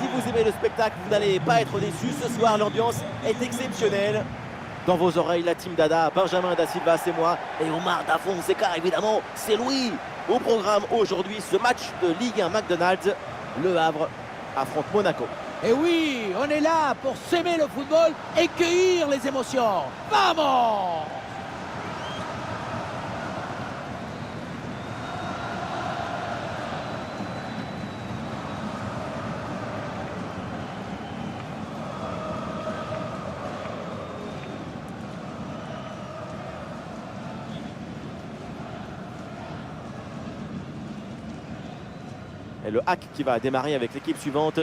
Si vous aimez le spectacle, vous n'allez pas être déçus. Ce soir, l'ambiance est exceptionnelle. Dans vos oreilles, la team Dada, Benjamin Da Silva, c'est moi. Et Omar Da Fonseca, évidemment, c'est Louis. Au programme aujourd'hui, ce match de Ligue 1 McDonald's. Le Havre affronte Monaco. Et oui, on est là pour s'aimer le football et cueillir les émotions. Vamos! Et le hack qui va démarrer avec l'équipe suivante.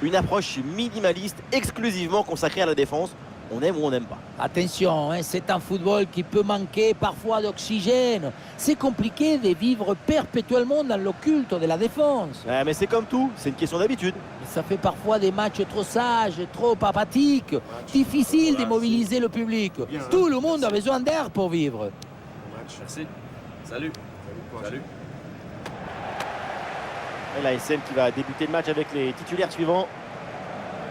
Une approche minimaliste, exclusivement consacrée à la défense. On aime ou on n'aime pas. Attention, hein, c'est un football qui peut manquer parfois d'oxygène. C'est compliqué de vivre perpétuellement dans le culte de la défense. Ouais, mais c'est comme tout, c'est une question d'habitude. Ça fait parfois des matchs trop sages, trop apathiques. Difficile de mobiliser le public. Tout le monde a besoin d'air pour vivre. Merci. Salut. Salut. Et la SM qui va débuter le match avec les titulaires suivants.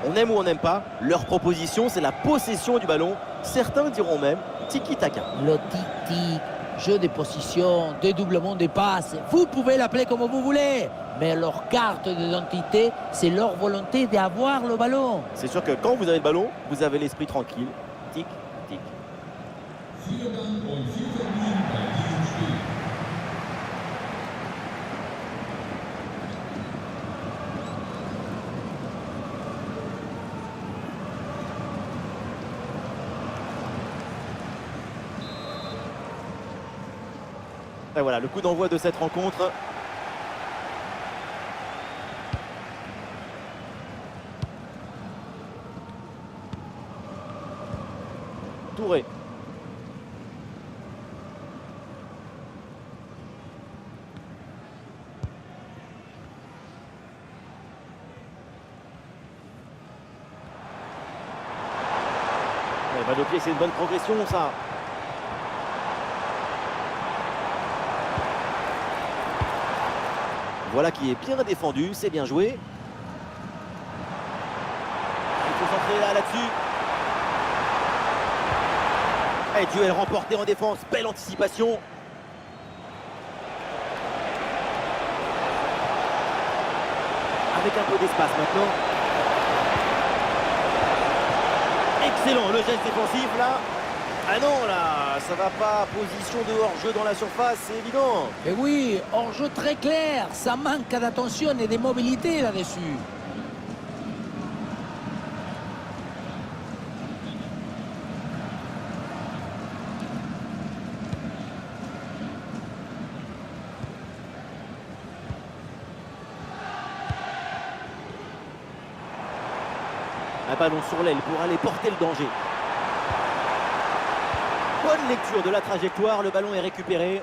On aime ou on n'aime pas. Leur proposition, c'est la possession du ballon. Certains diront même tiki-taka. Le tic-tic, jeu de position, dédoublement des passes. Vous pouvez l'appeler comme vous voulez. Mais leur carte d'identité, c'est leur volonté d'avoir le ballon. C'est sûr que quand vous avez le ballon, vous avez l'esprit tranquille. Tic-tic. Et voilà, le coup d'envoi de cette rencontre. Touré. Balle au pied, c'est une bonne progression, ça. Voilà qui est bien défendu, c'est bien joué. Il faut s'entrer là-dessus. Et duel remporté en défense, belle anticipation. Avec un peu d'espace maintenant. Excellent, le geste défensif là. Ah non, là, ça va pas. Position de hors-jeu dans la surface, c'est évident. Et oui, hors-jeu très clair. Ça manque d'attention et de mobilité là-dessus. Un ballon sur l'aile pour aller porter le danger. Bonne lecture de la trajectoire, le ballon est récupéré.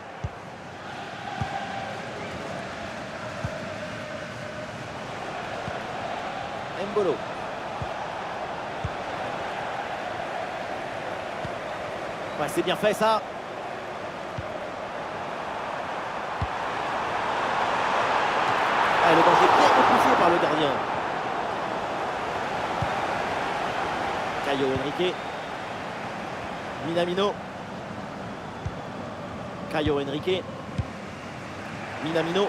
Mbolo. Ouais, c'est bien fait ça. Ah, le danger bien repoussé par le gardien. Caio Henrique. Minamino. Caio Henrique. Minamino.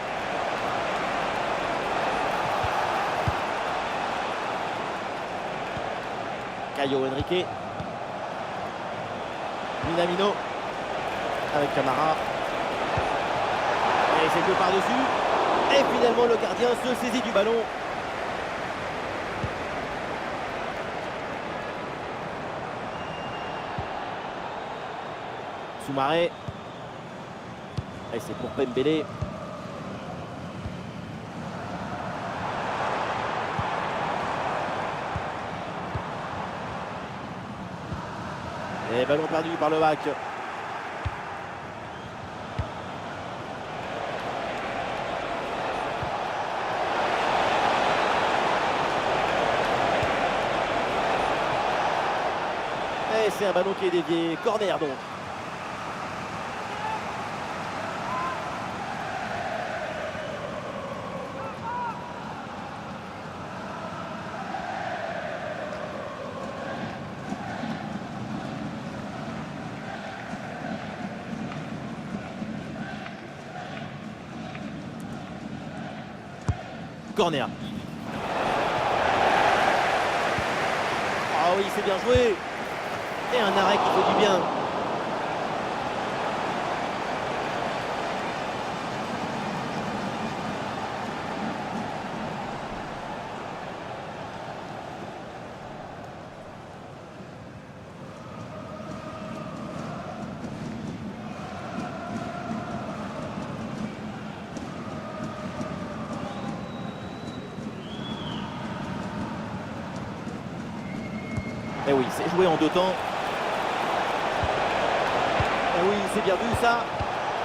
Caio Henrique. Minamino. Avec Camara. Et c'est deux par-dessus. Et finalement le gardien se saisit du ballon. Soumaré. Et c'est pour Pembele. Et ballon perdu par le bac. Et c'est un ballon qui est dévié. Corner donc. corner. Ah oui, c'est bien joué. Et un arrêt qui fait du bien. Et oui, c'est joué en deux temps. Et oui, c'est bien vu ça.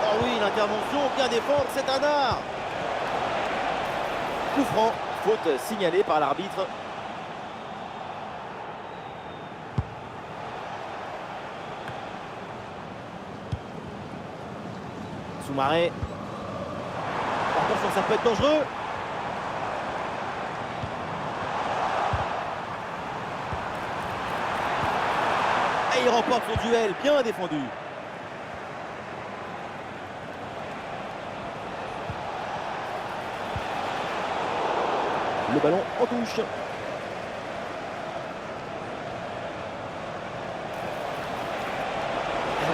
Oh oui, l'intervention, bien défendre, c'est un art. Coup franc, faute signalée par l'arbitre. Soumaré. Attention, ça peut être dangereux. Et il remporte son duel, bien défendu. Le ballon en touche. Et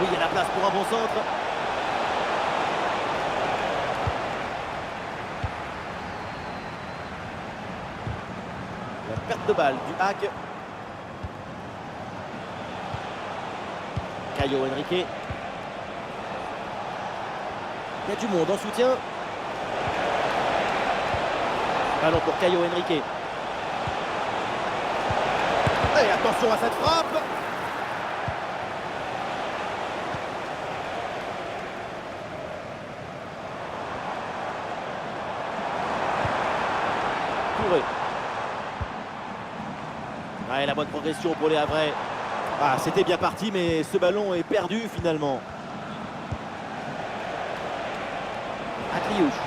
oui, il y a la place pour un bon centre. La perte de balle du hack. Caio Henrique. Il y a du monde en soutien. Ballon pour Caio Henrique. Et attention à cette frappe. Touré. Ouais, la bonne progression pour les Havrais. Ah, c'était bien parti, mais ce ballon est perdu finalement. Akliouche.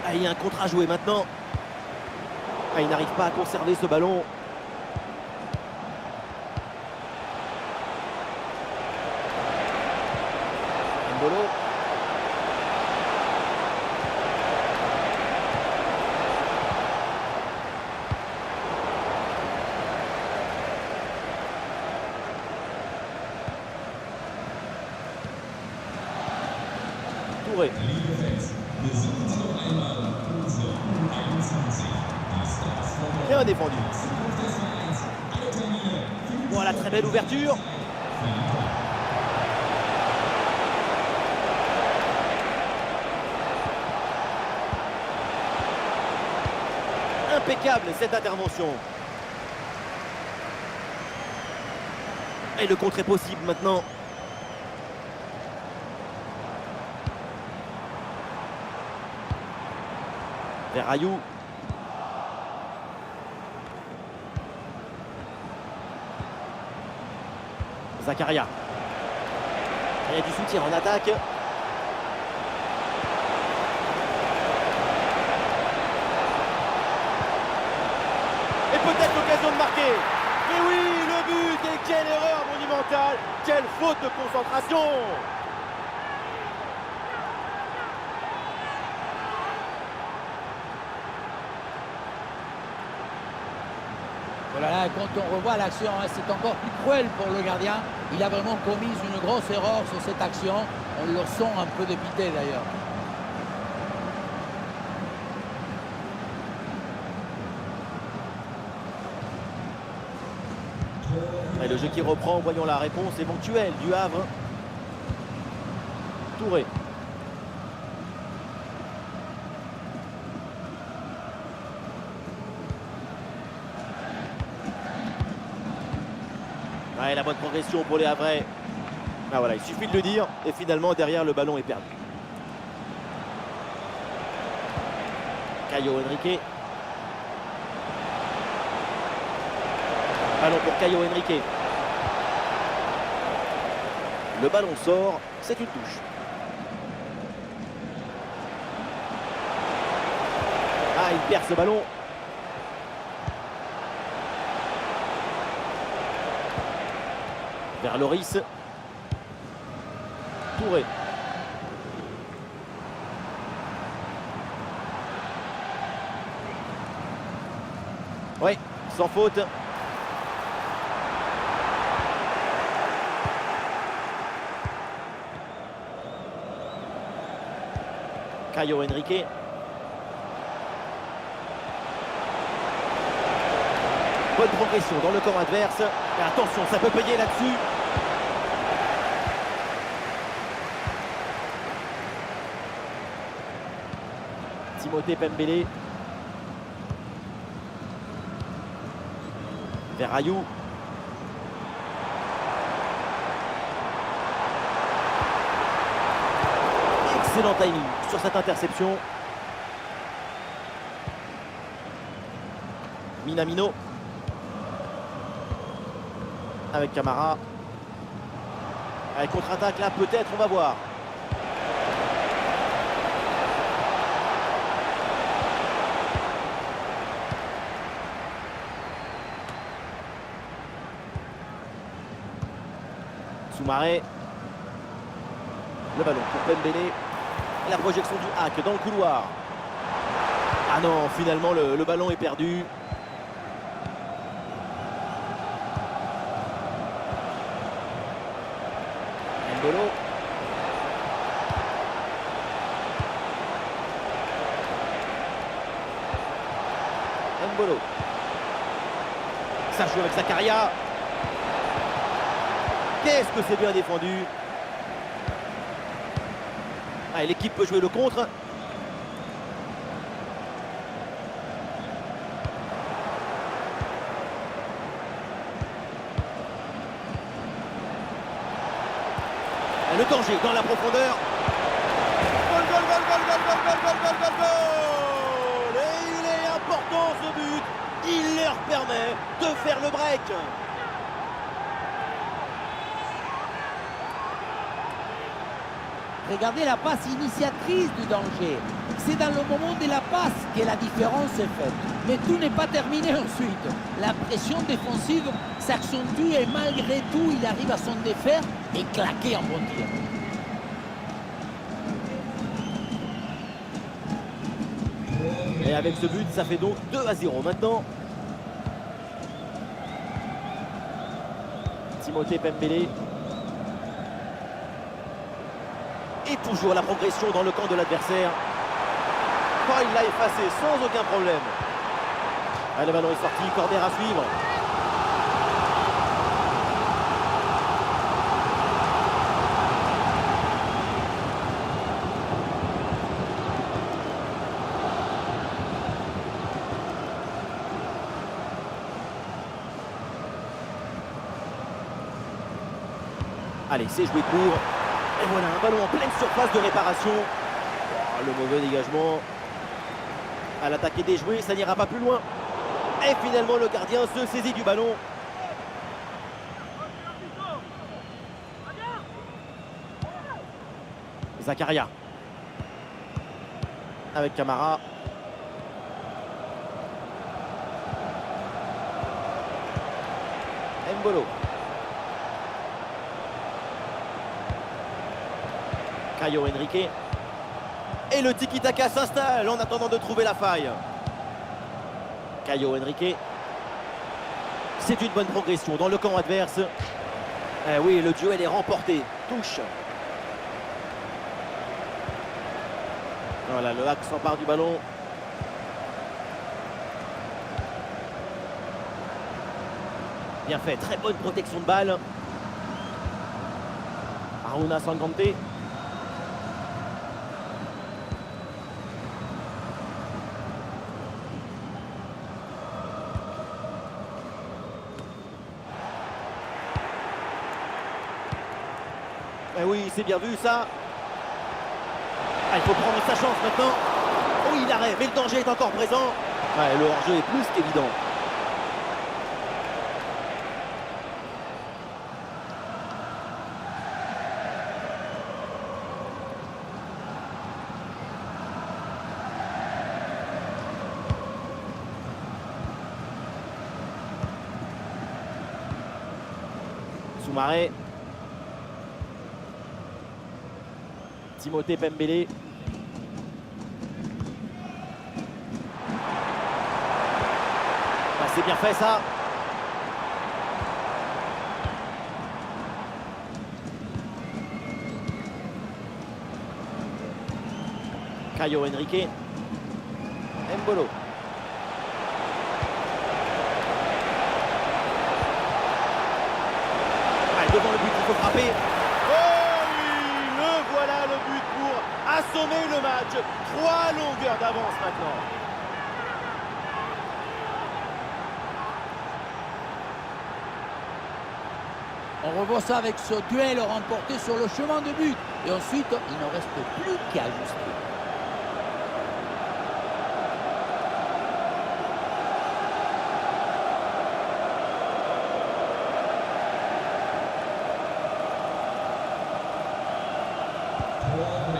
Ah, il y a un contre à jouer maintenant. Ah, il n'arrive pas à conserver ce ballon. Mbolo. Touré. Bien défendu. Voilà, très belle ouverture. Impeccable cette intervention. Et le contre est possible maintenant. Vers Ayou. Zakaria. Il y a du soutien en attaque. Et peut-être l'occasion de marquer. Et oui, le but. Et quelle erreur monumentale. Quelle faute de concentration. Voilà, quand on revoit l'action, hein, c'est encore plus cruel pour le gardien. Il a vraiment commis une grosse erreur sur cette action. On le sent un peu dépité d'ailleurs. Et le jeu qui reprend, voyons la réponse éventuelle du Havre. Touré. Ouais, la bonne progression pour les Havrais. Ah voilà, il suffit de le dire. Et finalement, derrière, le ballon est perdu. Caio Henrique. Ballon pour Caio Henrique. Le ballon sort, c'est une touche. Ah, il perd ce ballon. Vers Loris. Touré. Oui, sans faute. Caio Henrique. Bonne progression dans le camp adverse. Et attention, ça peut payer là-dessus. Timothée Pembele. Vers Ayou. Excellent timing sur cette interception. Minamino. Avec Camara. Avec contre-attaque là, peut-être, on va voir. Soumaré. Le ballon pour Pembele. La projection du hack dans le couloir. Ah non, finalement le ballon est perdu. Mbolo. Mbolo. Ça joue avec Zakaria. Qu'est-ce que c'est bien défendu. Ah, l'équipe peut jouer le contre. Le danger dans la profondeur. Goal, goal, goal, goal, goal, goal, goal, goal, goal, goal, goal. Et il est important ce but. Il leur permet de faire le break. Regardez la passe initiatrice du danger. C'est dans le moment de la passe que la différence est faite. Mais tout n'est pas terminé ensuite. La pression défensive s'accentue et malgré tout, il arrive à s'en défaire et claquer en bon tir. Et avec ce but, ça fait donc 2-0 maintenant. Timothée Pembele. Et toujours la progression dans le camp de l'adversaire. Oh, il l'a effacé sans aucun problème. Ah, le ballon est sorti, corner à suivre. Allez, c'est joué court. Et voilà, un ballon en pleine surface de réparation. Oh, le mauvais dégagement. À l'attaque est déjouée, ça n'ira pas plus loin. Et finalement, le gardien se saisit du ballon. Zakaria. Avec Camara. Mbolo. Caio Henrique. Et le tiki-taka s'installe en attendant de trouver la faille. Caio Henrique. C'est une bonne progression dans le camp adverse. Eh oui, le duel est remporté. Touche. Voilà, le hack s'empare du ballon. Bien fait, très bonne protection de balle. Aruna Sangante. Eh oui, c'est bien vu ça. Ah, il faut prendre sa chance maintenant. Oh, il arrête, mais le danger est encore présent. Ouais, le hors-jeu est plus qu'évident. Soumaré. Timothée Pembele. c'est bien fait ça. Caio Henrique. Mbolo. Allez, devant le but, il faut frapper. Oh oui, le voilà le but pour assommer le match. 3 longueurs d'avance maintenant. On revoit ça avec ce duel remporté sur le chemin de but. Et ensuite, il ne reste plus qu'à ajuster.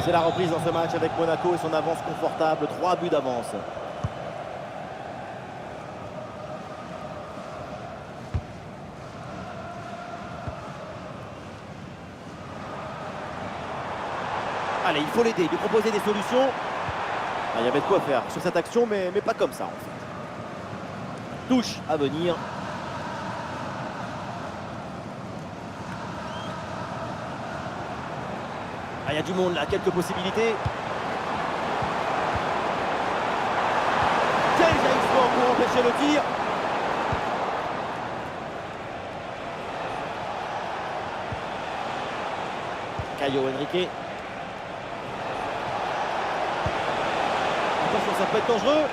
C'est la reprise dans ce match avec Monaco et son avance confortable. 3 buts d'avance. Allez, il faut l'aider, lui proposer des solutions. Ah, il y avait de quoi faire sur cette action, mais pas comme ça en fait. Touche à venir. Ah, il y a du monde là, quelques possibilités. Quel jaillissement pour empêcher le tir. Caio Henrique. Attention, ça peut être dangereux.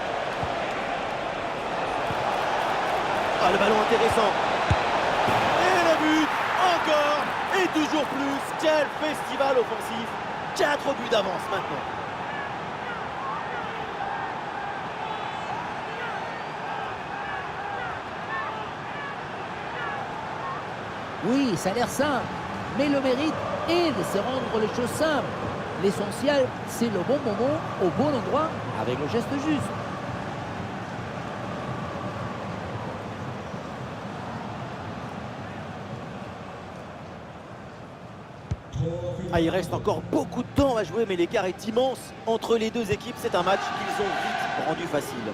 Ah, le ballon intéressant. Et le but, encore. Et toujours plus. Quel festival offensif. 4 buts d'avance maintenant. Oui, ça a l'air simple, mais le mérite est de se rendre les choses simples. L'essentiel, c'est le bon moment, au bon endroit, avec le geste juste. Ah, il reste encore beaucoup de temps à jouer, mais l'écart est immense entre les deux équipes. C'est un match qu'ils ont vite rendu facile.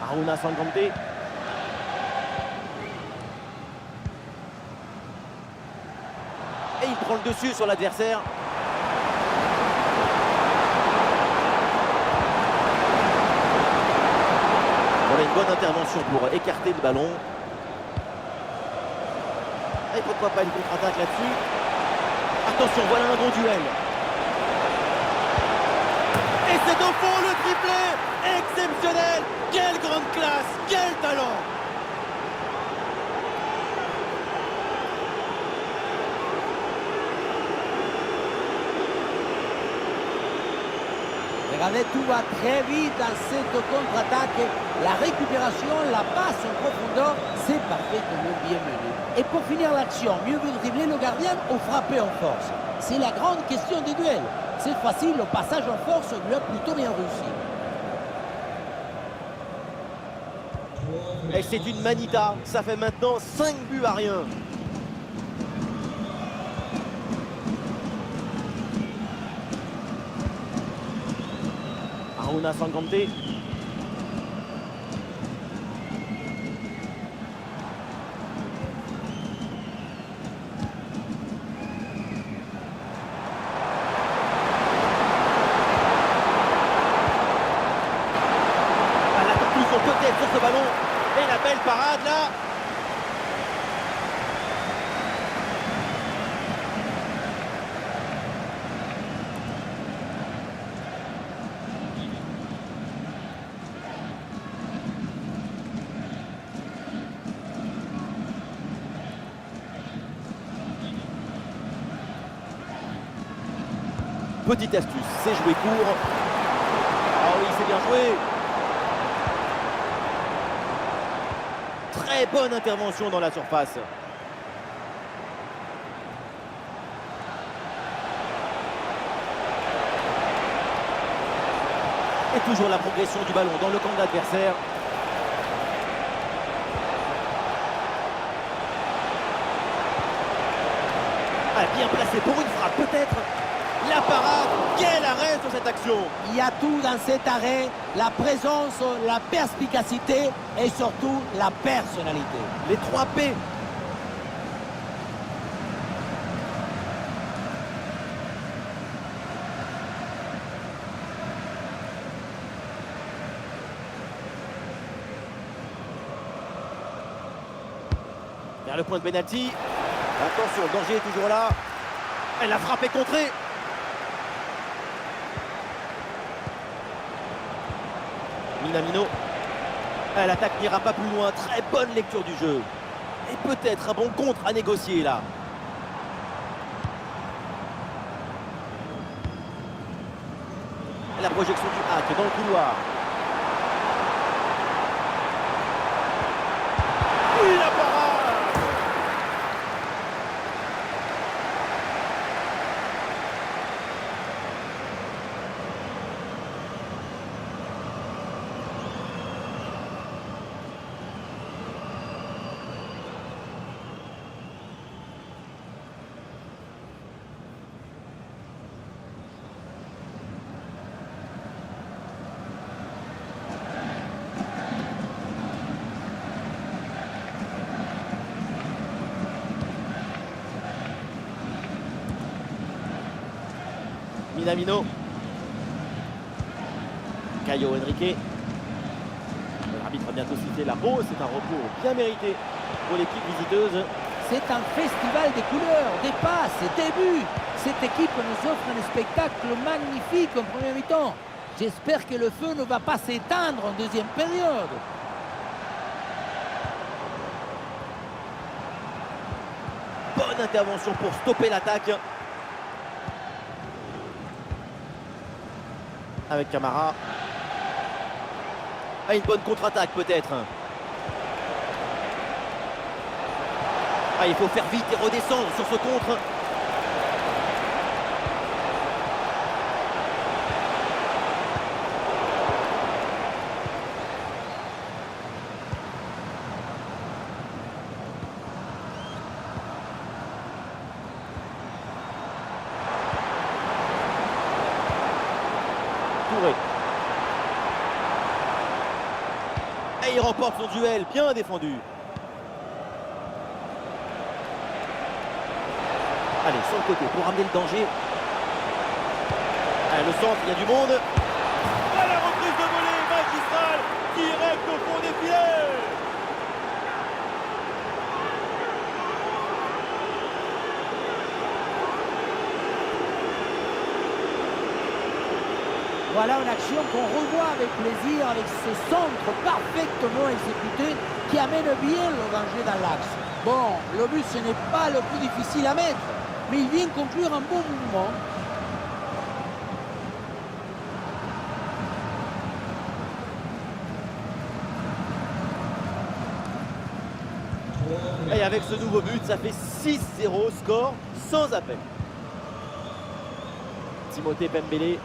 Aruna Sangante. Et il prend le dessus sur l'adversaire. Voilà une bonne intervention pour écarter le ballon. Et pourquoi pas une contre-attaque là-dessus. Attention, voilà un bon duel. Et c'est au fond le triplé. Exceptionnel. Quelle grande classe, quel talent. Regardez, tout va très vite dans cette contre-attaque. La récupération, la passe en profondeur, c'est parfaitement bien mené. Et pour finir l'action, mieux vaut dribbler le gardien ou frapper en force. C'est la grande question des duels. Cette fois-ci, le passage en force lui a plutôt bien réussi. Et c'est une manita. Ça fait maintenant 5 buts à rien. Aruna Sangante. La conclusion peut-être sur ce ballon. Et la belle parade là. Petite astuce, c'est joué court. Ah oui, c'est bien joué. Très bonne intervention dans la surface. Et toujours la progression du ballon dans le camp de l'adversaire. Ah, bien placé pour une frappe peut-être. La parade, quel arrêt sur cette action! Il y a tout dans cet arrêt, la présence, la perspicacité et surtout la personnalité. Les 3 P. Vers le point de pénalty. Attention, le danger est toujours là. Elle a frappé contrée. Minamino. L'attaque n'ira pas plus loin. Très bonne lecture du jeu. Et peut-être un bon contre à négocier là. La projection du hack dans le couloir. Oui, la parade! Minamino. Caio Henrique. L'arbitre a bientôt sifflé la pause. C'est un repos bien mérité pour l'équipe visiteuse. C'est un festival des couleurs, des passes, des buts. Cette équipe nous offre un spectacle magnifique en première mi-temps. J'espère que le feu ne va pas s'éteindre en deuxième période. Bonne intervention pour stopper l'attaque. Avec Camara. Une bonne contre-attaque peut-être. Il faut faire vite et redescendre sur ce contre. Touré. Et il remporte son duel, bien défendu. Allez, sur le côté pour ramener le danger. Le centre, il y a du monde. La reprise de volée magistrale, direct au fond des filets. Voilà une action qu'on revoit avec plaisir, avec ce centre parfaitement exécuté qui amène bien le danger dans l'axe. Bon, le but, ce n'est pas le plus difficile à mettre, mais il vient conclure un bon mouvement. Et avec ce nouveau but, ça fait 6-0, score sans appel. Timothée Pembele.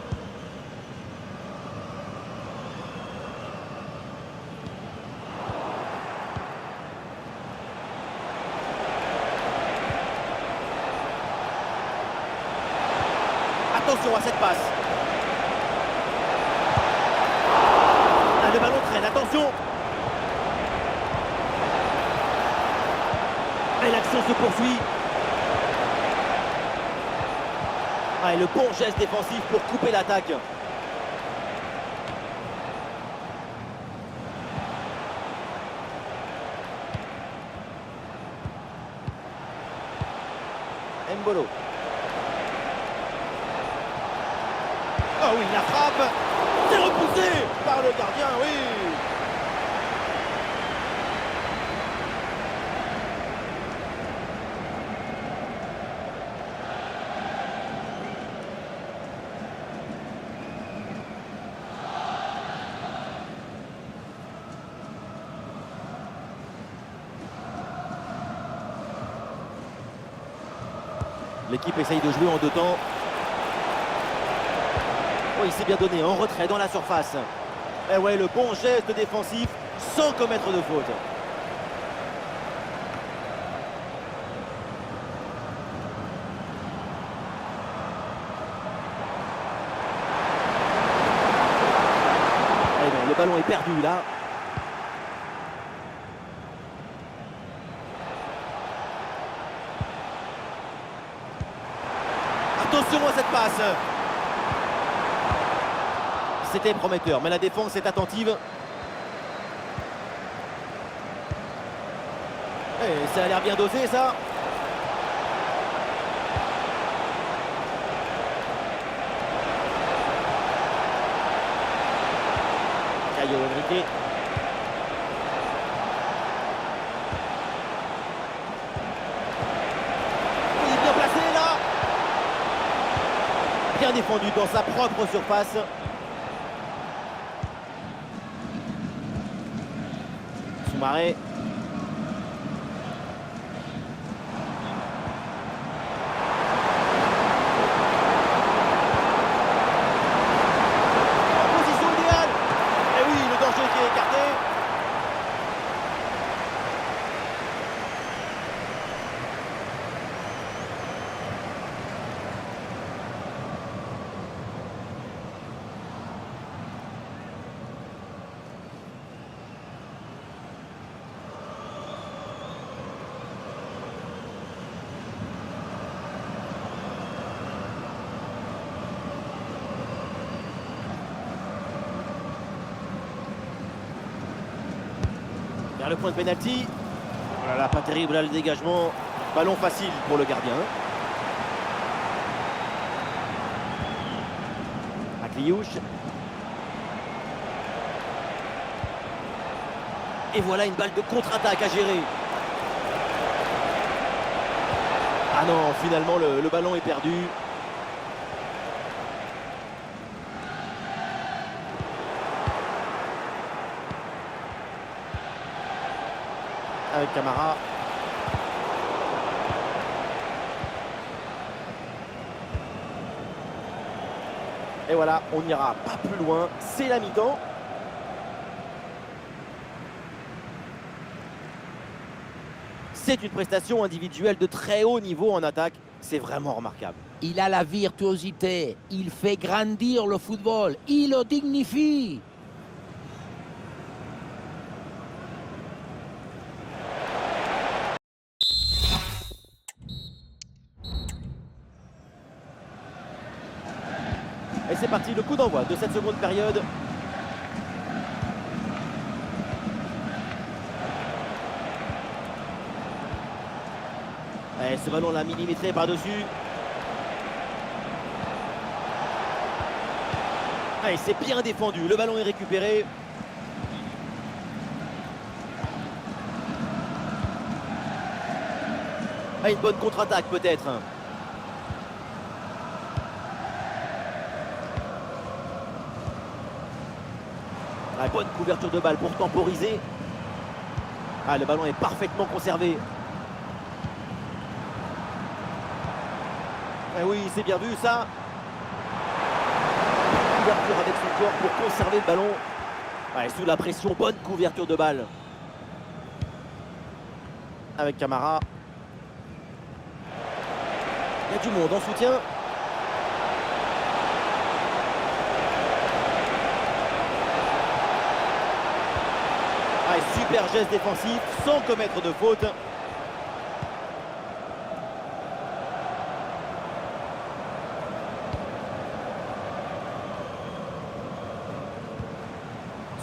Attention à cette passe. Le ballon traîne, attention. Et l'action se poursuit. Et le bon geste défensif pour couper l'attaque. Mbolo. Oh oui, la frappe. C'est repoussé par le gardien, oui. L'équipe essaye de jouer en deux temps. Oh, il s'est bien donné en retrait dans la surface. Et ouais, le bon geste défensif sans commettre de faute. ballon est perdu là. Attention à cette passe. C'était prometteur, mais la défense est attentive. Et ça a l'air bien dosé, ça. Caio Henrique. Il est bien placé, là. Bien défendu dans sa propre surface. Soumaré. Position idéale. Et oui, le danger qui est écarté. Vers le point de pénalty. Oh là là, pas terrible là le dégagement. Ballon facile pour le gardien. Akliouche. Et voilà une balle de contre-attaque à gérer. Ah non, finalement le ballon est perdu. Avec Camara. Et voilà, on n'ira pas plus loin. C'est la mi-temps. C'est une prestation individuelle de très haut niveau en attaque. C'est vraiment remarquable. Il a la virtuosité, il fait grandir le football, il le dignifie. Et c'est parti, le coup d'envoi de cette seconde période. Et ce ballon l'a millimétré par-dessus. Et c'est bien défendu, le ballon est récupéré. Ah, une bonne contre-attaque peut-être. Ah, bonne couverture de balle pour temporiser. Ah, le ballon est parfaitement conservé. Ah oui, c'est bien vu ça. Couverture avec son corps pour conserver le ballon. Ah, et sous la pression, bonne couverture de balle. Avec Camara. Il y a du monde en soutien. Ah, et super geste défensif sans commettre de faute.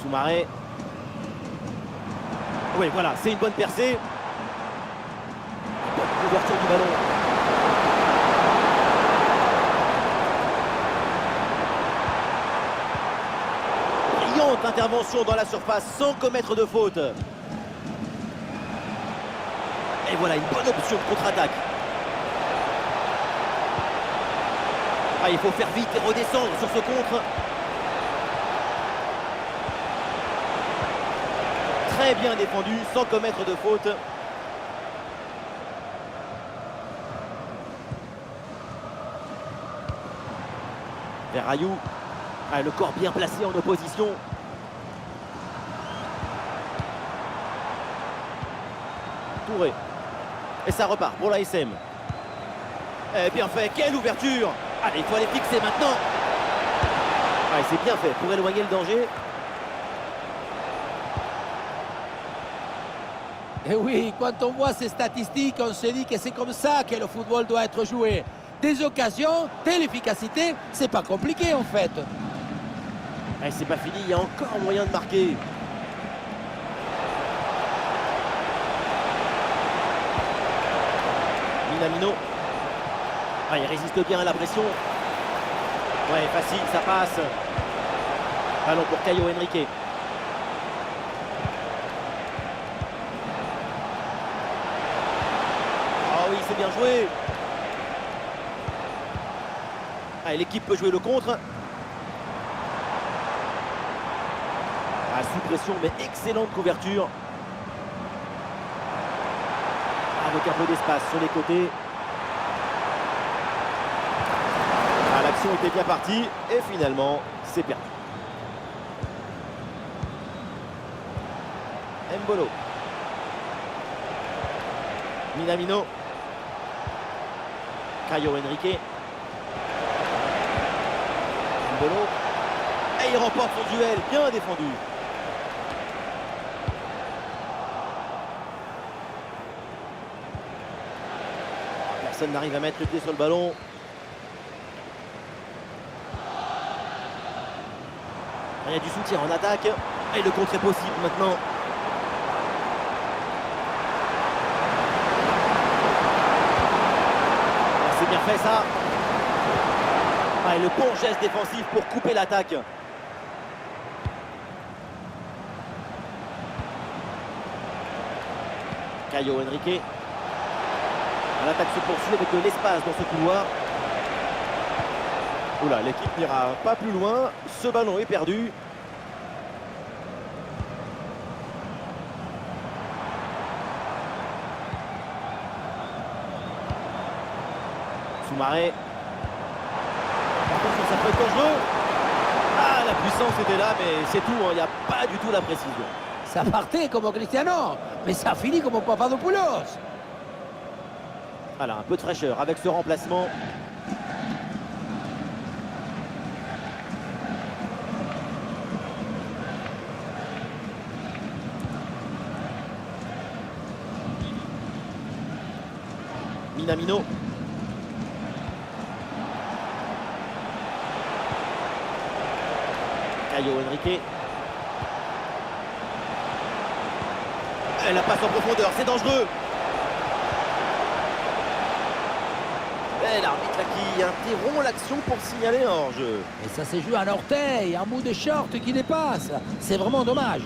Soumaré. Oui, voilà, c'est une bonne percée. Bonne couverture du ballon. Brillante intervention dans la surface sans commettre de faute. Et voilà une bonne option de contre-attaque. Ah, il faut faire vite et redescendre sur ce contre. Très bien défendu, sans commettre de faute. Vers Rayou. Ah, le corps bien placé en opposition. Touré. Et ça repart pour l'ASM. Bien fait, quelle ouverture! Allez, il faut aller fixer maintenant. Ah, c'est bien fait pour éloigner le danger. Et oui, quand on voit ces statistiques, on se dit que c'est comme ça que le football doit être joué. Des occasions, de l'efficacité, c'est pas compliqué en fait. Et c'est pas fini, il y a encore moyen de marquer. Minamino. Ah, il résiste bien à la pression. Ouais, facile, ça passe. Ballon pour Caio Henrique. Oh oui, c'est bien joué. Ah, l'équipe peut jouer le contre. Ah, sous pression, mais excellente couverture. Avec un peu d'espace sur les côtés. Ah, l'action était bien partie et finalement, c'est perdu. Mbolo. Minamino. Caio Henrique. Mbolo. Et il remporte son duel, bien défendu. Personne n'arrive à mettre le pied sur le ballon. Il y a du soutien en attaque. Et le contre est possible maintenant. C'est bien fait ça. Ah, et le bon geste défensif pour couper l'attaque. Caio Henrique. L'attaque se poursuit avec de l'espace dans ce couloir. Oula, l'équipe n'ira pas plus loin. Ce ballon est perdu. Soumaré. Attention, ça peut être dangereux. Ah, la puissance était là, mais c'est tout. Il n'y a pas du tout la précision. Ça partait comme Cristiano, mais ça finit comme Papadopoulos. Voilà, un peu de fraîcheur avec ce remplacement. Minamino. Caio Henrique. Et la passe en profondeur, c'est dangereux. Et l'arbitre qui interrompt l'action pour signaler un hors-jeu. Et ça s'est joué à l'orteil, un bout de short qui dépasse. C'est vraiment dommage.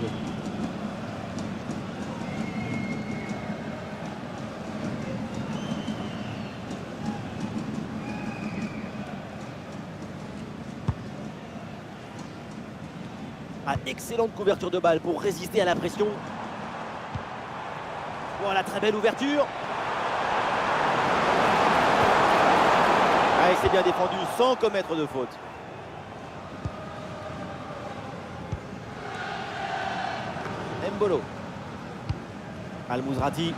Ah, excellente couverture de balle pour résister à la pression. Voilà, très belle ouverture. Ah, et c'est bien défendu sans commettre de faute. Mbolo. Al-Mouzrati.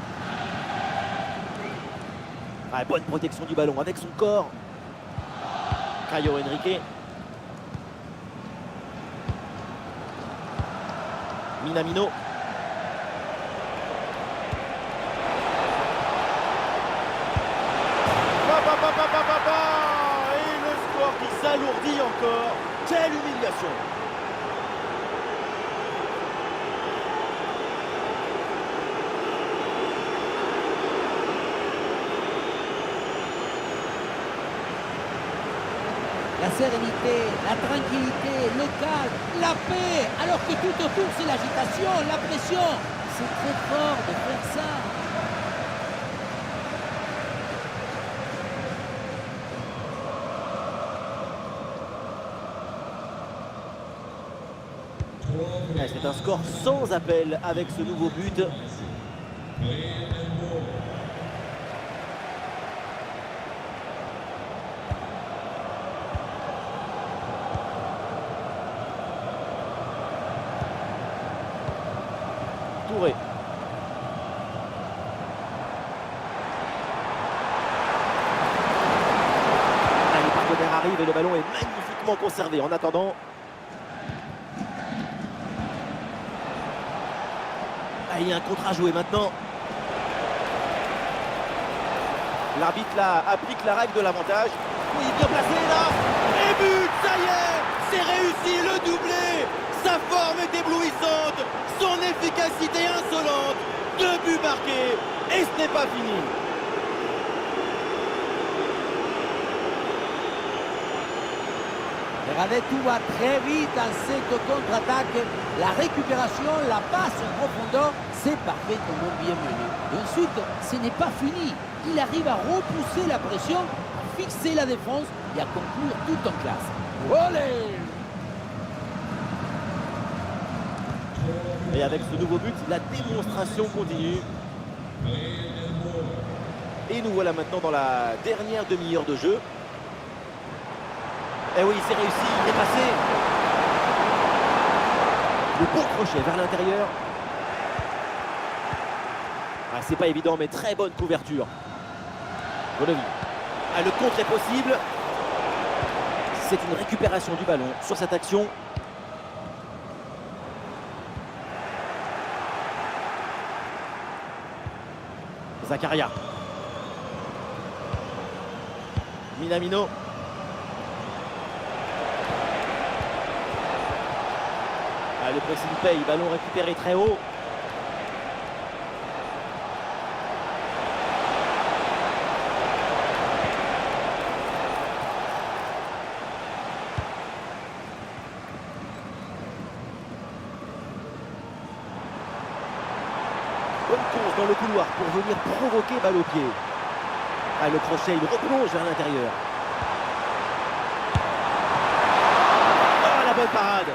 Ah, bonne protection du ballon avec son corps. Caio Henrique. Minamino. Et le score qui s'alourdit encore. Quelle humiliation! La sérénité, la tranquillité, le calme, la paix, alors que tout autour c'est l'agitation, la pression. C'est très fort de faire ça. C'est un score sans appel avec ce nouveau but. Touré. Les partenaires arrivent et le ballon est magnifiquement conservé. En attendant, il y a un contre à jouer maintenant. L'arbitre là applique la règle de l'avantage. Oui, bien placé là. Et but, ça y est, c'est réussi, le doublé. Sa forme est éblouissante, son efficacité insolente. 2 buts marqués et ce n'est pas fini. Regardez, tout va très vite dans cette contre-attaque. La récupération, la passe en profondeur, c'est parfaitement bien mené. Et ensuite, ce n'est pas fini. Il arrive à repousser la pression, à fixer la défense et à conclure tout en classe. Olé! Et avec ce nouveau but, la démonstration continue. Et nous voilà maintenant dans la dernière demi-heure de jeu. Et oui, c'est réussi, il est passé. Le bon crochet vers l'intérieur. Ah, c'est pas évident, mais très bonne couverture. Golovin. Ah, le contre est possible. C'est une récupération du ballon sur cette action. Zakaria. Minamino. Ah, le pressing paye, ballon récupéré très haut. Bonne course dans le couloir pour venir provoquer balle au pied. Ah, le crochet, il replonge vers l'intérieur. Oh, la bonne parade.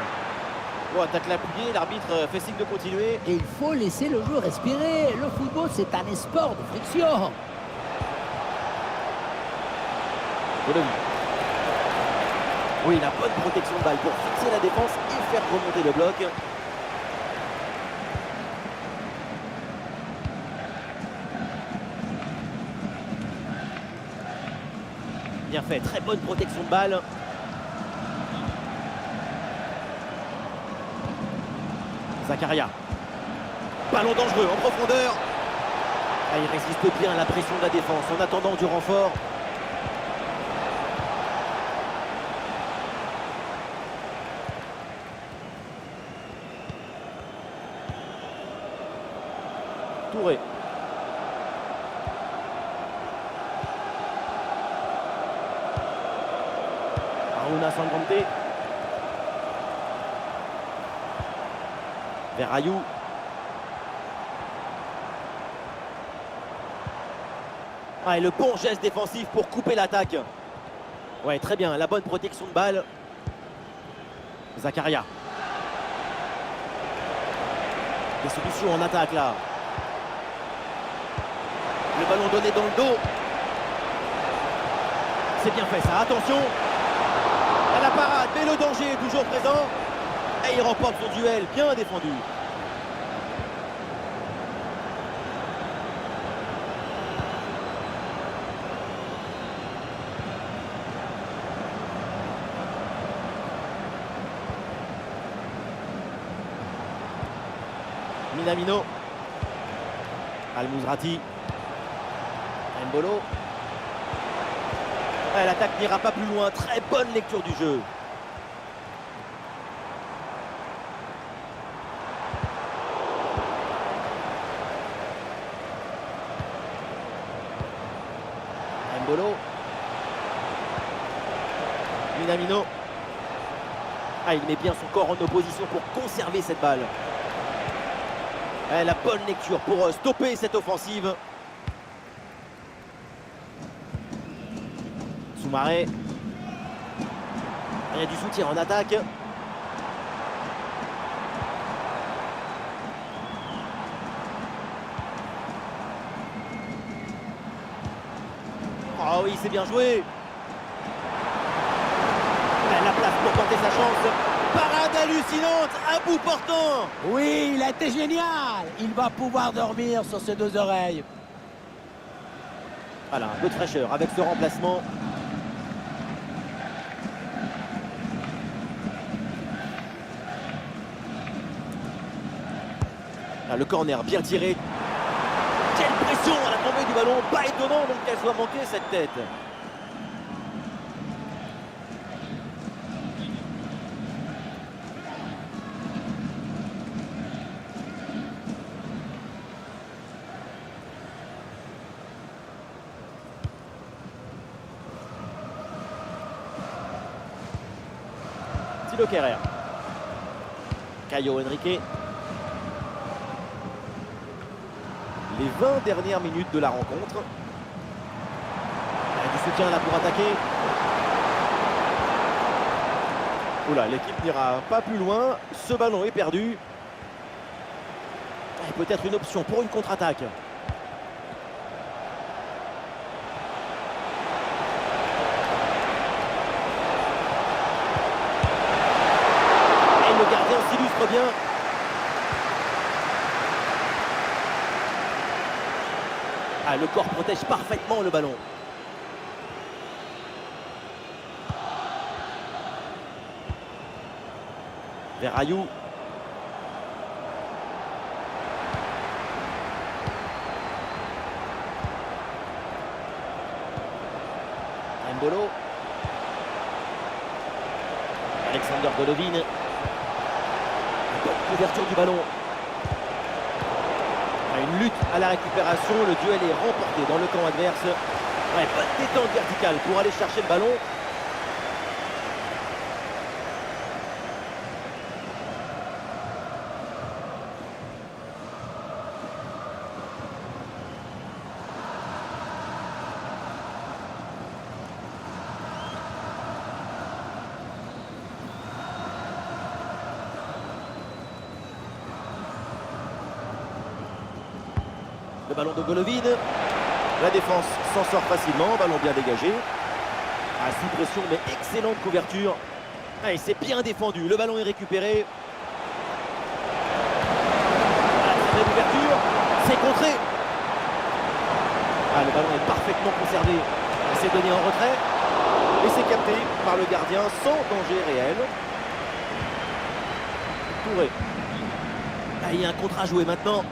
Bon, attaque l'appuyé, l'arbitre fait signe de continuer. Et il faut laisser le jeu respirer. Le football, c'est un sport de friction. Golovin. Oui, la bonne protection de balle pour fixer la défense et faire remonter le bloc. Bien fait, très bonne protection de balle. Zakaria. Ballon dangereux en profondeur. Ah, il résiste bien à la pression de la défense en attendant du renfort. Touré. Aruna Sangrante. Verrayou. Ah, et le bon geste défensif pour couper l'attaque. Ouais, très bien, la bonne protection de balle. Zakaria. Des solutions en attaque là. Le ballon donné dans le dos. C'est bien fait ça, attention. À la parade, mais le danger est toujours présent. Et il remporte son duel, bien défendu. Minamino. Al-Mouzrati. Mbolo. L'attaque n'ira pas plus loin. Très bonne lecture du jeu. Mbolo. Minamino. Ah, il met bien son corps en opposition pour conserver cette balle. La bonne lecture pour stopper cette offensive. Soumaré. Il y a du soutien en attaque. Oh oui, c'est bien joué. La place pour tenter sa chance. Parade hallucinante, à bout portant. Oui, il a été génial. Il va pouvoir dormir sur ses 2 oreilles. Voilà, un peu de fraîcheur avec ce remplacement. Ah, le corner bien tiré. Quelle pression à la tombée du ballon ballon. Pas étonnant donc qu'elle soit manquée cette tête. Tilo Kehrer. Caio Henrique. Les 20 dernières minutes de la rencontre. Du soutien là pour attaquer. Oula, l'équipe n'ira pas plus loin. Ce ballon est perdu. Peut-être une option pour une contre-attaque. Et le gardien s'illustre bien. Ah, le corps protège parfaitement le ballon. Vers Ayou. Mbolo. Alexander Golovin. Bonne couverture du ballon. Une lutte à la récupération, le duel est remporté dans le camp adverse. Ouais, bonne détente verticale pour aller chercher le ballon. Le ballon de Golovin. La défense s'en sort facilement. Ballon bien dégagé. Ah, sous pression, mais excellente couverture. Ah, et c'est bien défendu. Le ballon est récupéré. Ah, très belle ouverture. C'est contré. Ah, le ballon est parfaitement conservé. C'est donné en retrait. Et c'est capté par le gardien sans danger réel. Touré. Ah, il y a un contre à jouer maintenant.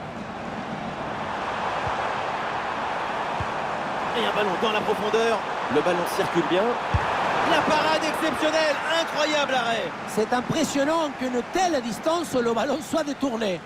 Et un ballon dans la profondeur. Le ballon circule bien. La parade exceptionnelle. Incroyable arrêt. C'est impressionnant qu'une telle distance, le ballon soit détourné.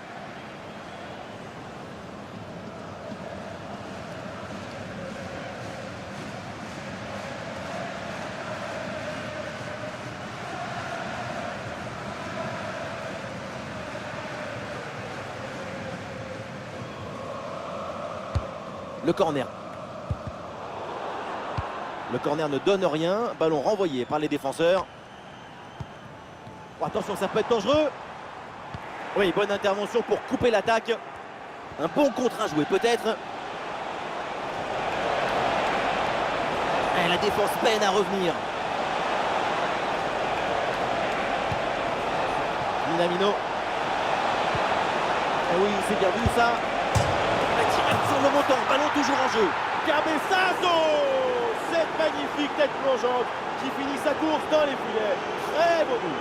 Le corner. Le corner ne donne rien. Ballon renvoyé par les défenseurs. Oh, attention, ça peut être dangereux. Oui, bonne intervention pour couper l'attaque. Un bon contre à jouer peut-être. Et la défense peine à revenir. Minamino. Et oui, c'est bien vu ça. La tirette sur le montant. Ballon toujours en jeu. Cabeçazo! Cette magnifique tête plongeante qui finit sa course dans les filets. Très beau but.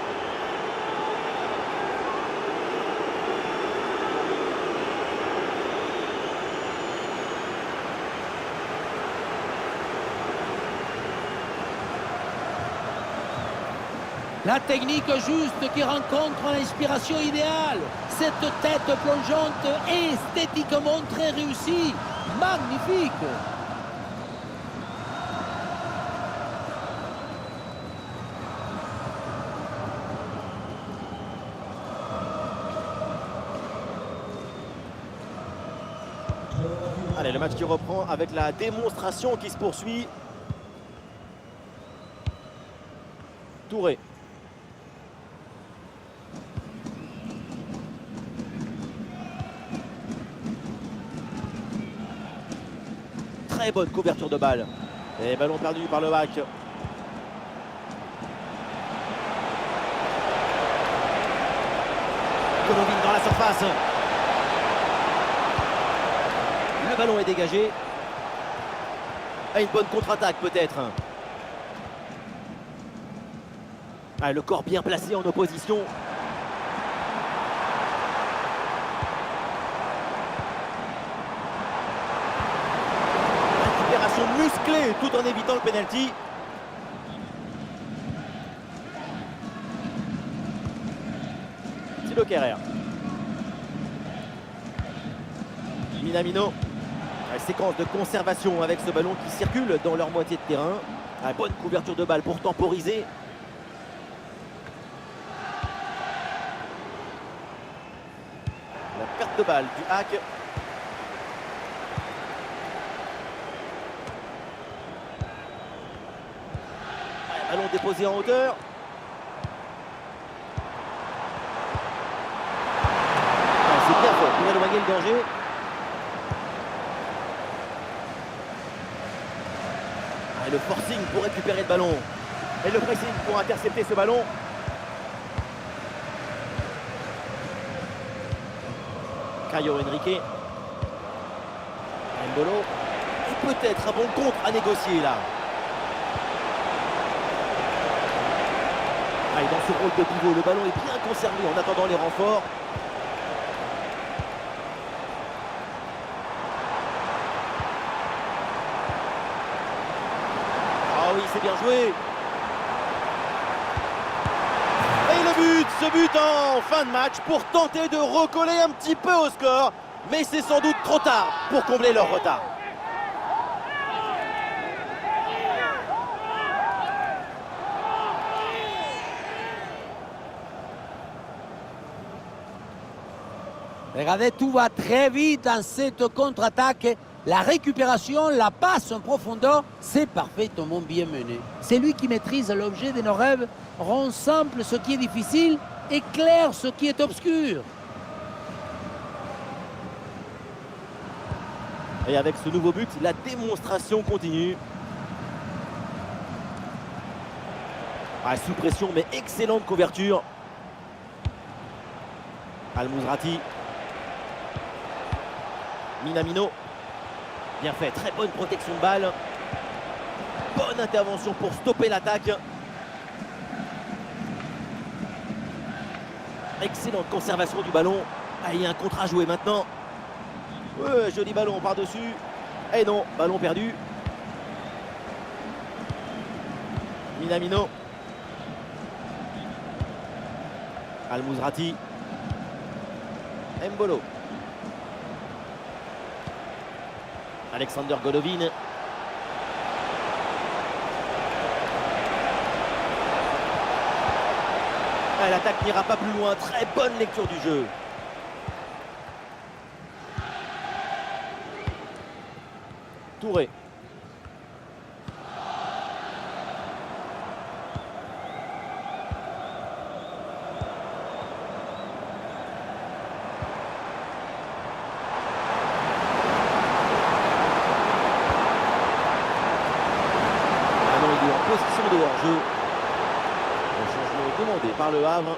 La technique juste qui rencontre l'inspiration idéale. Cette tête plongeante est esthétiquement très réussie. Magnifique. Allez, le match qui reprend avec la démonstration qui se poursuit. Touré. Très bonne couverture de balle. Et ballon perdu par le bac. Golovin dans la surface. Le ballon est dégagé. Et une bonne contre-attaque peut-être. Ah, le corps bien placé en opposition. version musclée tout en évitant le penalty. Thilo Kehrer. Minamino. Séquence de conservation avec ce ballon qui circule dans leur moitié de terrain. Bonne couverture de balle pour temporiser. La perte de balle du hack. Ballon déposé en hauteur. C'est bien fait pour éloigner le danger. Le forcing pour récupérer le ballon. Et le pressing pour intercepter ce ballon. Caio Henrique. Mbolo. Et peut-être un bon contre à négocier là. Dans ce rôle de pivot, le ballon est bien conservé en attendant les renforts. Ah oui, c'est bien joué. Et le but, ce but en fin de match pour tenter de recoller un petit peu au score. Mais c'est sans doute trop tard pour combler leur retard. Regardez, tout va très vite dans cette contre-attaque. La récupération, la passe en profondeur, c'est parfaitement bien mené. C'est lui qui maîtrise l'objet de nos rêves, rend simple ce qui est difficile et clair ce qui est obscur. Et avec ce nouveau but, la démonstration continue. Sous pression, mais excellente couverture. Al-Mouzrati. Minamino. Bien fait, très bonne protection de balle. Bonne intervention pour stopper l'attaque. Excellente conservation du ballon. Il y a un contre à jouer maintenant. Ouais, joli ballon par-dessus. Et non, ballon perdu. Minamino. Al-Mouzrati. Mbolo. Alexander Golovin. L'attaque n'ira pas plus loin. Très bonne lecture du jeu. Touré. Position de hors-jeu. Un changement demandé par le Havre.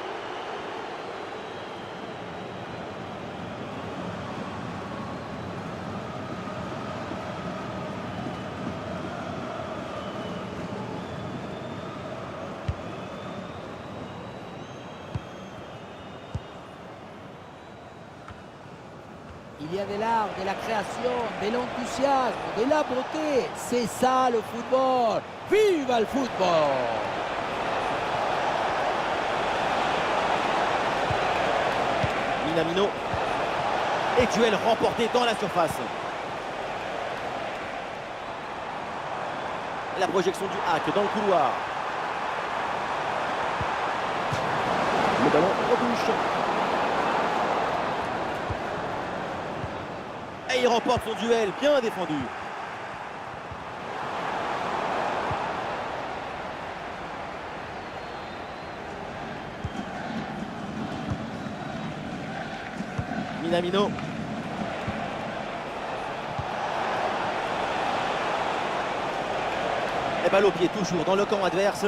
Il y a de l'art, de la création, de l'enthousiasme, de la beauté. C'est ça le football. Vive le football! Minamino. Et duel remporté dans la surface. La projection du hack dans le couloir. Le ballon rebouche. Et il remporte son duel, bien défendu. Minamino. Et balle au pied toujours dans le camp adverse.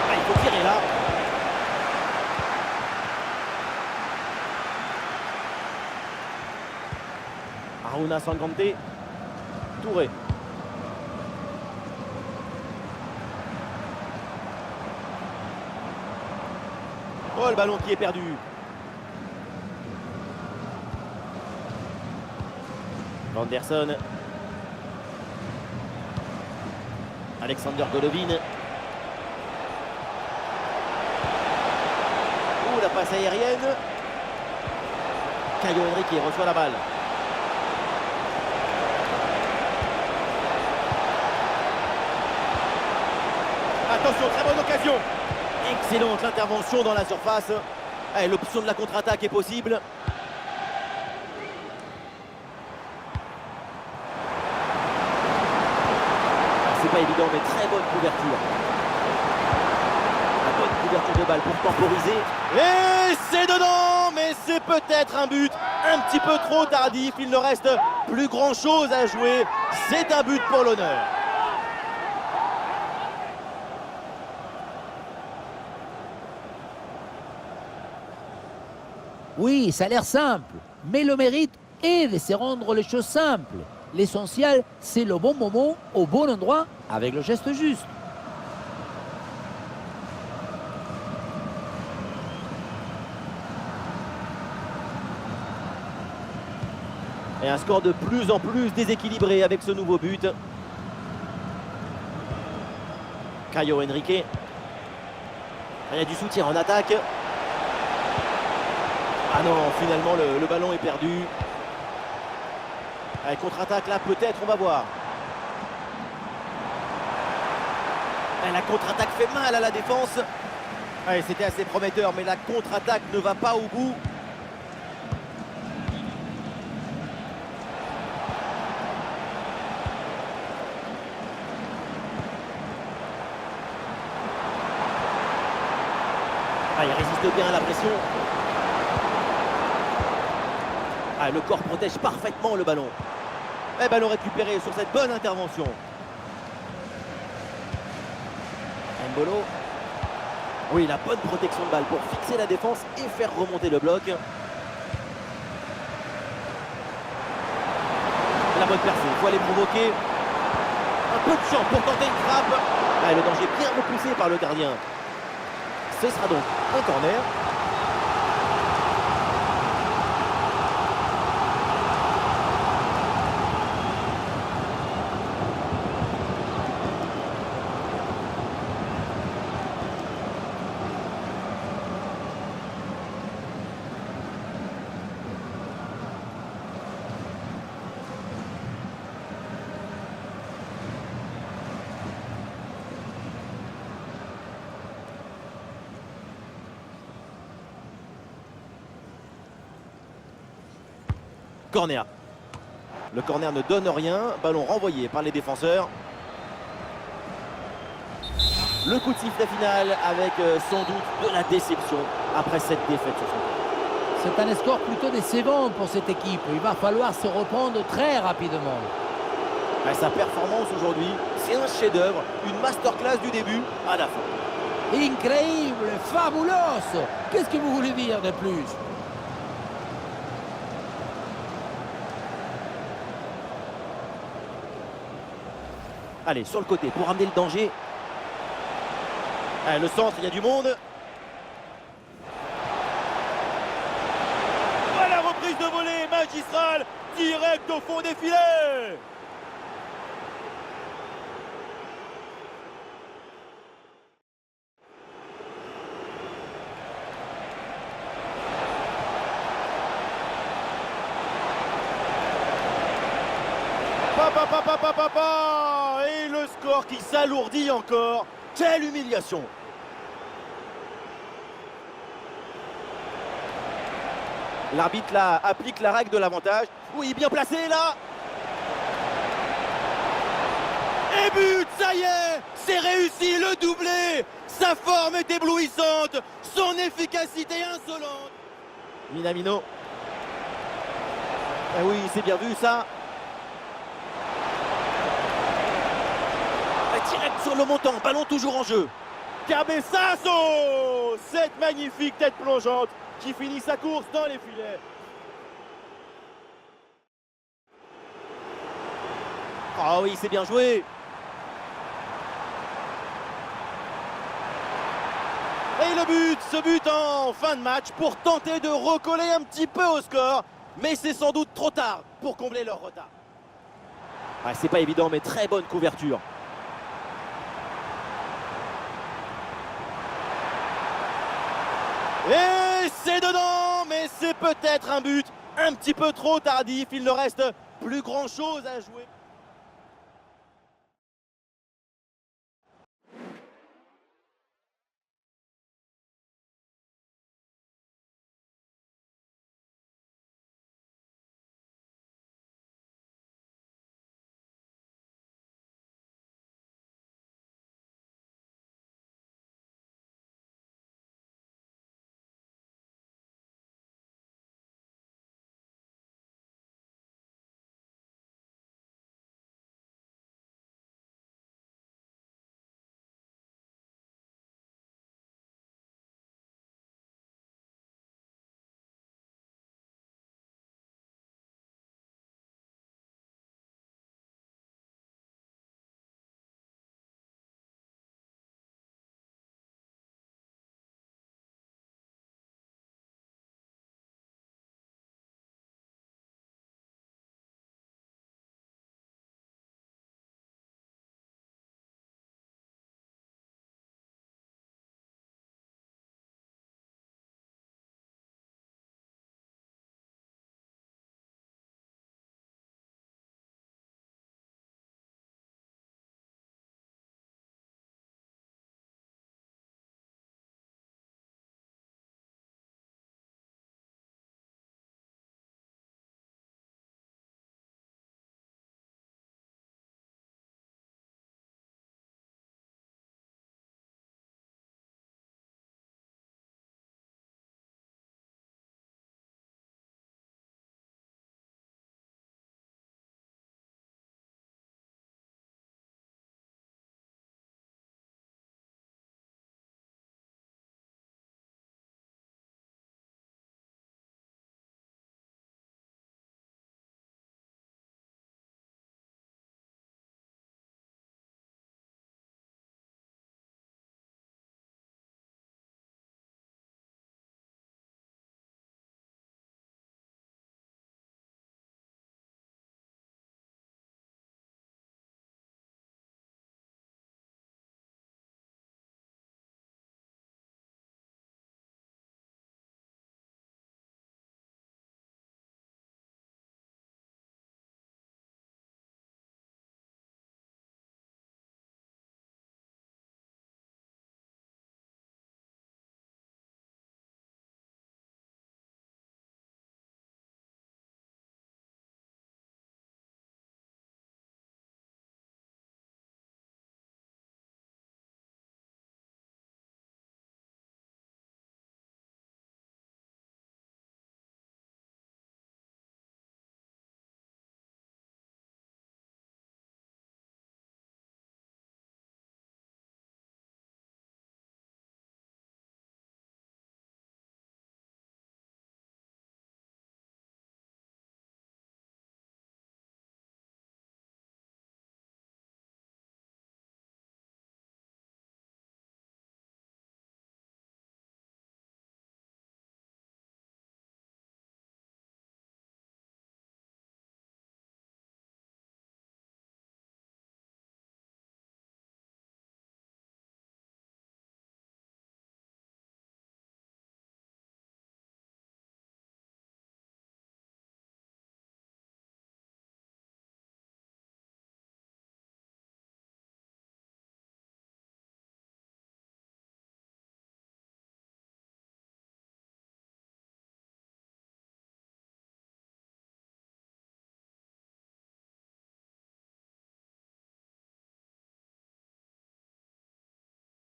Il faut tirer là. Aruna Sangante. Touré. Oh, le ballon qui est perdu. Vanderson. Alexander Golovin. Oh, la passe aérienne. Caio Henrique reçoit la balle. Attention, très bonne occasion. Excellente intervention dans la surface. L'option de la contre-attaque est possible. C'est pas évident, mais très bonne couverture. La bonne couverture de balle pour temporiser. Et c'est dedans, mais c'est peut-être un but un petit peu trop tardif. Il ne reste plus grand chose à jouer. C'est un but pour l'honneur. Oui, ça a l'air simple, mais le mérite est de se rendre les choses simples. L'essentiel, c'est le bon moment, au bon endroit, avec le geste juste. Et un score de plus en plus déséquilibré avec ce nouveau but. Caio Henrique. Il y a du soutien en attaque. Ah non, finalement le ballon est perdu. Allez, contre-attaque là, peut-être, on va voir. La contre-attaque fait mal à la défense. C'était assez prometteur, mais la contre-attaque ne va pas au bout. Il résiste bien à la pression. Le corps protège parfaitement le ballon. Ballon récupéré sur cette bonne intervention. Mbolo. Oui, la bonne protection de balle pour fixer la défense et faire remonter le bloc. La bonne percée, il faut aller provoquer. Un peu de champ pour tenter une frappe. Le danger bien repoussé par le gardien. Ce sera donc un corner. Corner. Le corner ne donne rien. Ballon renvoyé par les défenseurs. Le coup de sifflet final avec sans doute de la déception après cette défaite sur son camp. C'est un score plutôt décevant pour cette équipe. Il va falloir se reprendre très rapidement. Sa performance aujourd'hui, c'est un chef-d'œuvre, une masterclass du début à la fin. Incroyable, fabuloso. Qu'est-ce que vous voulez dire de plus? Allez, sur le côté pour amener le danger. Le centre, il y a du monde. La reprise de volée magistrale, direct au fond des filets. Et le score qui s'alourdit encore. Quelle humiliation! L'arbitre là applique la règle de l'avantage. Oui, bien placé là. Et but, ça y est, c'est réussi, le doublé. Sa forme est éblouissante, son efficacité insolente. Minamino. Ah oui, c'est bien vu ça. Direct sur le montant, ballon toujours en jeu. Cabeçazo! Cette magnifique tête plongeante qui finit sa course dans les filets. Ah oui, c'est bien joué. Et le but, ce but en fin de match pour tenter de recoller un petit peu au score. Mais c'est sans doute trop tard pour combler leur retard. Ouais, c'est pas évident, mais très bonne couverture. Et c'est dedans, mais c'est peut-être un but un petit peu trop tardif. Il ne reste plus grand-chose à jouer.